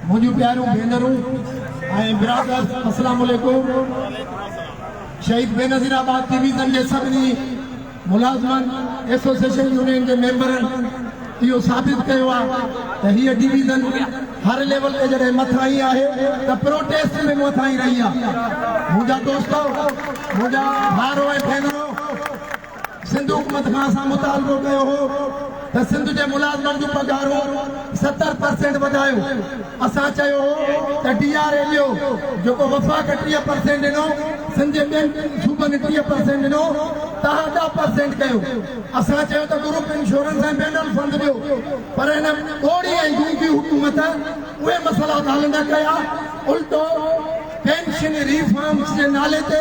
मुझे प्यारों भेनरों ब्रादर्स अस्सलाम वालेकुम। शहीद बेनज़ीराबाद डिवीज़न के सभी मुलाज़िमन एसोसिएशन यूनियन के मेंबरन इहो साबित किया तो ये डिवीज़न हर लेवल ते जड़े मथा ही आहे तो प्रोटेस्ट में मथा ही रही है। मुझा दोस्तों मुझा भारो ऐं भेनरो सिंध हुकूमत का असां मुतालबो कयो हो तो सिंध के मुलाज़िमन जो पगारूं 70% वधायो। असां चयो हो तो DRA लियो जो वफ़ाक़ 30% ॾिनो, सिंध जे ॿियनि सूबनि 30% ॾिनो, तव्हां 10% कयो। असां चयो तो ग्रुप इंश्योरेंस ऐं बैनल फंड ॾियो, पर हिन ओड़ी ऐं गूंगी हुकूमत उहे मसला हल न कया। उल्टो पेंशन रिफॉर्म्स के नाले ते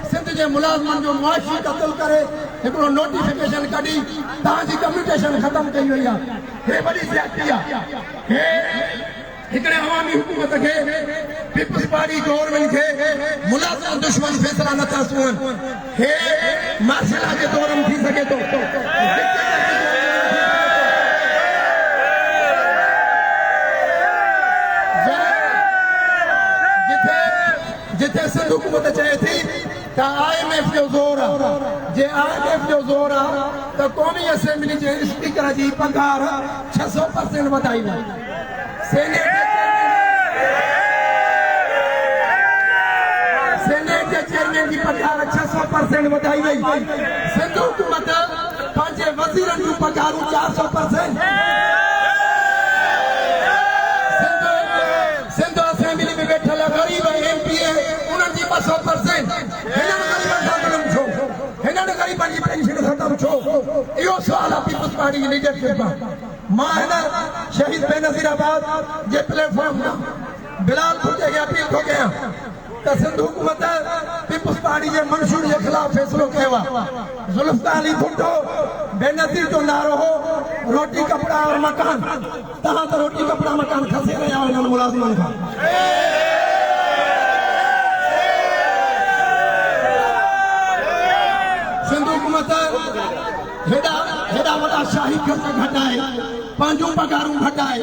सिंध के मुलाज़िमन जो मुआशी क़त्ल करे हिकिड़ो नोटिफिकेशन कढी तव्हांजी कम्यूटेशन ख़त्म कई वई आहे। हे वॾी ज़्यादती आहे। हे हिकिड़े अवामी हुकूमत के पीपल्स पार्टी गवर्नमेंट के मुलाज़िम दुश्मन फैसला नथा सुन। हे मार्शल जे दौर में थी सके तो जिथे सिंध हुकूमत चए थी तो IMF जो जोर आहे, जे IMF जो जोर आहे तो क़ौमी असेंबली के स्पीकर जी पगार 600% वधाई वई। सेनेट के चेयरमैन की पगार 600% वधाई वई। सिंध हुकूमत पंहिंजे वज़ीरनि जूं पगारूं 400%। सिंध असेंबली में वेठल गरीब MPA उन्हनि जी 200%। हिननि ग़रीबनि जी पेंशन ख़त्म छो? इहो सुवाल आहे पीपल्स पार्टी जी लीडरशिप आहे। मां हिन शहीद बेनज़ीराबाद जे प्लेटफॉर्म तां बिलाल भुट्टे खे अपील थो कयां तो सिंध हुकूमत पीपल्स पार्टी के मंशूर के खिलाफ फैसलो किया। जुल्फ़िकार अली भुट्टो बेनज़ीर जो नारो हो रोटी कपड़ा और मकान, तहां तो रोटी कपड़ा मकान खसे रहा आहियो मुलाज़िमन खां। सिंध हुकूमत हेॾा वॾा शाही खर्च घटाए, पंहिंजूं पगारूं घटाए,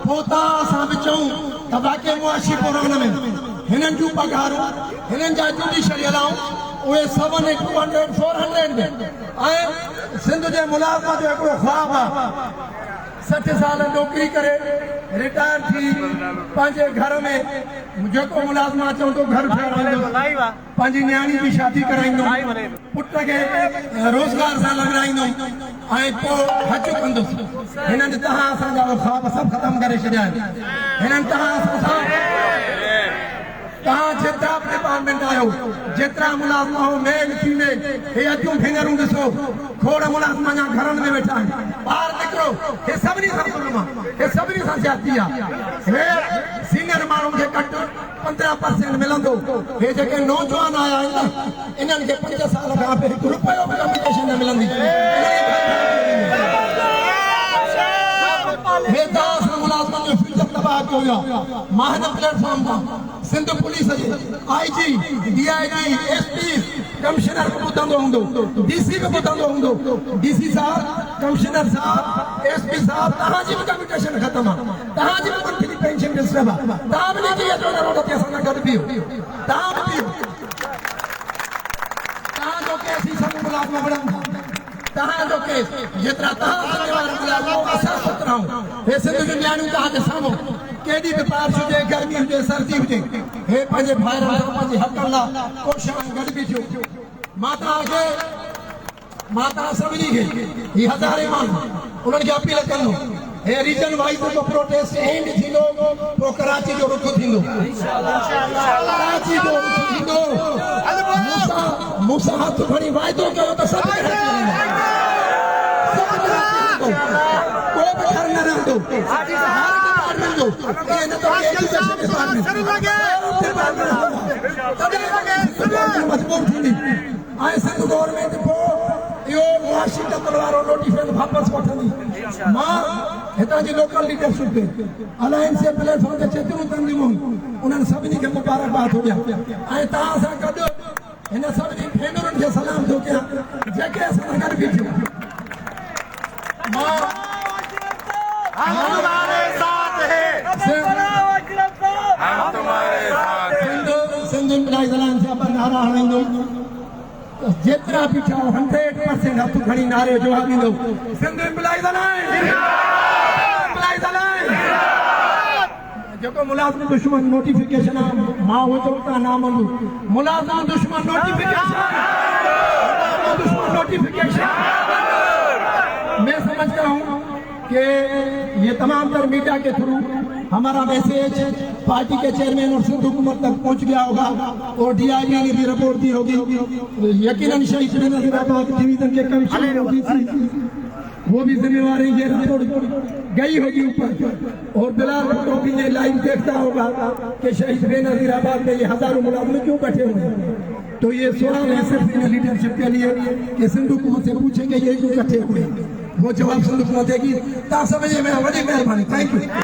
पोइ तव्हां असां बि चऊं त वाक़ई मुआशी प्रोग्राम में हिननि जूं पगारूं हिननि जा जुडिशरी अलाउंस उहे 700 200 400 में। ऐं सिंध जे मुलाज़िम जो हिकिड़ो ख्वाब आहे 60 साल नौकरी करे रिटायर थी पंहिंजे घर में जेको मुलाज़िम चऊं तो घर ठाराईंदो, पंहिंजी न्याणी की शादी कराईंदो, पुट खे रोज़गार सां लॻाईंदो ऐं पोइ हज कंदुसि। हिननि तव्हां असांजा ख्वाब सभु ख़तमु करे छॾिया आहिनि। हिननि तव्हां जेतिरा बि डिपार्टमेंट आहियो, जेतिरा मुलाज़िम हो मेल फीमेल, हे अजूं भेनरूं ॾिसो खोड़ मुलाज़िम अञा घरनि में वेठा आहिनि। ॿाहिरि निकिरो, हे सभिनी सां ज़ुल्म आहे, हे सभिनी सां ज़्यादती आहे। हे सीनियर माण्हुनि खे घटि 15% मिलंदो। हे जेके नौजवान आया आहिनि न इन्हनि खे 5 साल खां पोइ 1 रुपयो बि कम्यूनिकेशन न मिलंदी। हे दास मुलाज़िमन जो फ्यूचर तबाह कयो आहे। मां हिन प्लेटफॉर्म तां सिंध पुलिस जे IG DIG SP कमिश्नर को ॿुधंदो हूंदो, DC को ॿुधंदो हूंदो। DC साहब, कमिश्नर साहब, SP साहब, तव्हांजी बि कम्यूनिकेशन ख़त्म आहे, तव्हांजी बि मंथली पेंशन डिस्टर्ब आहे। तव्हां बि निकिरी अचो रोड ते असां सां गॾु बीहो, तव्हां बि बीहो। तव्हांजो केस ही सभु मुलाज़िम बणनि था, तव्हांजो केस जेतिरा तव्हां ज़िम्मेवार मुलाज़िम असां सुतराऊं। हे सिंध जूं न्याणियूं तव्हांजे साम्हूं केॾी बि बारिश हुजे, गर्मी हुजे, सर्दी हुजे, हे पंहिंजे भाइरनि सां पंहिंजे हक़नि लाइ कोशिशि गॾु बि थियो। मां तव्हां सभिनी खे ही हज़ारे माण्हू उन्हनि खे अपील कंदो, हे रीजन वाइज़ जो प्रोटेस्ट एंड थींदो, पोइ कराची जो रुख थींदो। कराची जो रुख थींदो। मूंसां हथ खणी वाइदो कयो त सभु कोई बि घर न रहंदो। मजबूर थींदी ऐं सिंध गवर्नमेंट पोइ इहो मुआशी क़त्ल वारो नोटिफिकेशन वापसि वठंदी। मां हितां जी लोकल लीडरशिप ते अलायंस जे प्लेटफॉर्म ते जेतिरियूं तंज़ीमूं उन्हनि सभिनी खे मुबारकबाद थो ॾियां ऐं तव्हां सां गॾु हिन सभिनी भेनरुनि खे सलाम थो कयां जेके असां सां गॾु बीठियूं। मां हणाईंदुमि जेतिरा बि चओ 100% हथ खणी नारे जवाब ॾींदो सिंध इम्प्लाइज़ जेको मुलाज़िम दुश्मन नोटिफिकेशन आहे मां उहो चओ था ना मञू मुलाज़िम दुश्मन नोटिफिकेशन मैं समझता हूँ कि ये तमाम तर मीडिया के थ्रू हमारा मैसेज पार्टी के चेयरमैन और सिंध हुकूमत तक पहुंच गया होगा और DIG ने भी रिपोर्ट दी होगी यकीनन शहीद बेनज़ीराबाद डिवीजन के कमिश्नर वो भी जिम्मेवार है ये रिपोर्ट गई होगी ऊपर और बिलाल भुट्टो भी ये लाइव देखता होगा कि शहीद बेनज़ीराबाद में ये हजारों मुलाजिम क्यों बैठे हुए हैं तो ये सवाल है सिर्फ इन लीडरशिप के लिए कि सिंध हुकूमत से पूछेंगे ये क्यों इकट्ठे हुए वो जवाब सिंध हुकूमत देगी ता समझे में बड़ी मेहरबानी थैंक यू